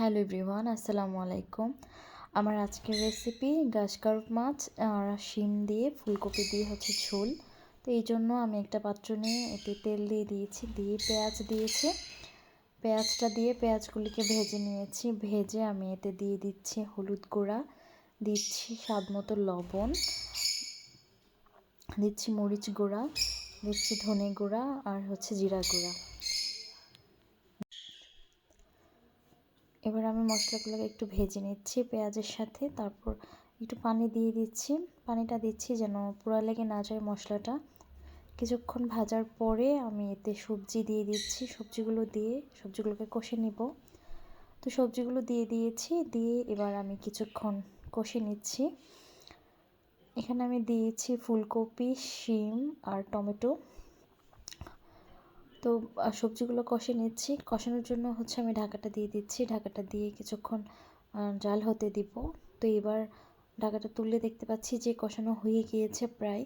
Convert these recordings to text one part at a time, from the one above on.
Hello everyone, আসসালামু আলাইকুম। আমার আজকের রেসিপি গাশকারুট মাছ আর শিম দিয়ে ফুলকপি দিয়ে ঝোল। তো এই জন্য আমি একটা পাত্র নিয়ে এতে তেল দিয়ে দিয়েছি, দিয়ে পেঁয়াজ দিয়েছি। পেঁয়াজটা দিয়ে পেঁয়াজগুলিকে ভেজে নিয়েছি। ভেজে আমি এতে দিয়ে দিচ্ছি হলুদ গুঁড়া, দিচ্ছি স্বাদ মতো লবণ, দিচ্ছি মরিচ গুঁড়া, দিচ্ছি ধনে গুঁড়া আর জিরা গুঁড়া। এবার আমি মশলাগুলোকে একটু ভেজে নিচ্ছি পেঁয়াজের সাথে। তারপর একটু পানি দিয়ে দিচ্ছি। পানিটা দিচ্ছি যেন পোড়া লেগে না যায় মশলাটা। কিছুক্ষণ ভাজার পরে আমি এতে সবজি দিয়ে দিচ্ছি। সবজিগুলোকে কষে নিব। তো সবজিগুলো দিয়ে দিয়েছি, দিয়ে এবার আমি কিছুক্ষণ কষে নিচ্ছি। এখানে আমি দিয়েছি ফুলকপি, শিম আর টমেটো। তো সবজিগুলো কষে নিচ্ছি। কষানোর জন্য আমি ঢাকাটা দিয়ে দিচ্ছি। ঢাকাটা দিয়ে কিছুক্ষণ জাল হতে দিব। তো এবার ঢাকাটা তুলে দেখতে পাচ্ছি যে কষানো হয়ে গিয়েছে প্রায়।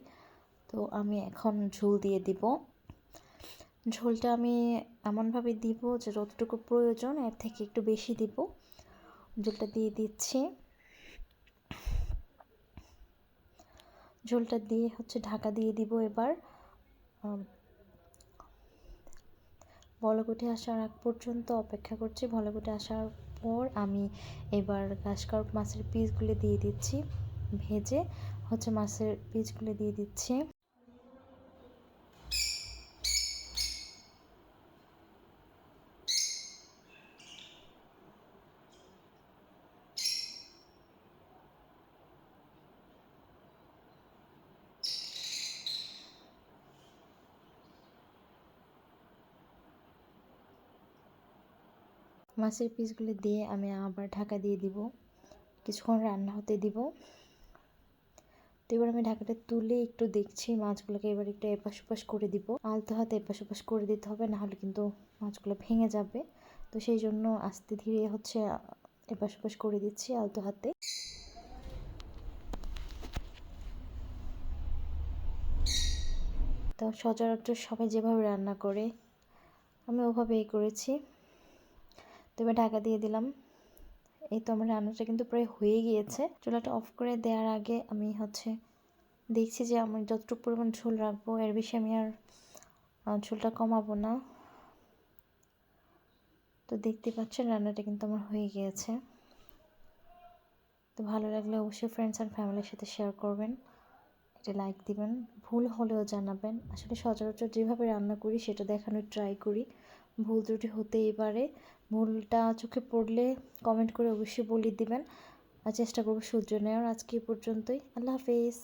তো আমি এখন ঝোল দিয়ে দিব। ঝোলটা আমি এমনভাবে দিব যে যতটুকু প্রয়োজন এর থেকে একটু বেশি দিব। ঝোলটা দিয়ে দিচ্ছি। ঝোলটা দিয়ে ঢাকা দিয়ে দিব। এবার বলক উঠে আসার আগ পর্যন্ত অপেক্ষা করছি। বলক উঠে আসার পর আমি এবার গাশকারুট মাছের পিসগুলো দিয়ে দিচ্ছি। ভেজে মাছের পিসগুলো দিয়ে দিচ্ছি। মাছের পিসগুলো দিয়ে আমি আবার ঢাকা দিয়ে দিব। কিছুক্ষণ রান্না হতে দিব। তো এবার আমি ঢাকাটা তুলে একটু দেখছি মাছগুলোকে। এবার একটু এপাশ ওপাশ করে দিব। আলতো হাতে এপাশ ওপাশ করে দিতে হবে, নাহলে কিন্তু মাছগুলো ভেঙে যাবে। তো সেই জন্য আস্তে ধীরে এপাশ ওপাশ করে দিচ্ছি আলতো হাতে। তো সচরাচর সবাই যেভাবে রান্না করে আমি ওভাবেই করেছি। তো এবার ঢাকা দিয়ে দিলাম। এই তো আমার রান্নাটা কিন্তু প্রায় হয়ে গিয়েছে। চুলাটা অফ করে দেওয়ার আগে আমি দেখছি যে আমি যতটুকু পরিমাণ ঝোল রাখবো এর বেশি আমি আর ঝোলটা কমাবো না। তো দেখতে পাচ্ছেন রান্নাটা কিন্তু আমার হয়ে গিয়েছে। তো ভালো লাগলে অবশ্যই ফ্রেন্ডস অ্যান্ড ফ্যামিলির সাথে শেয়ার করবেন, একটা লাইক দিবেন, ভুল হলেও জানাবেন। আসলে সচরাচর যেভাবে রান্না করি সেটা দেখানোর ট্রাই করি। ভুল ত্রুটি হতেই পারে। ভুলটা চোখে পড়লে কমেন্ট করে অবশ্যই বলে দিবেন, আর চেষ্টা করবো শুধরে নেওয়ার। আজকে এই পর্যন্তই। আল্লাহ হাফেজ।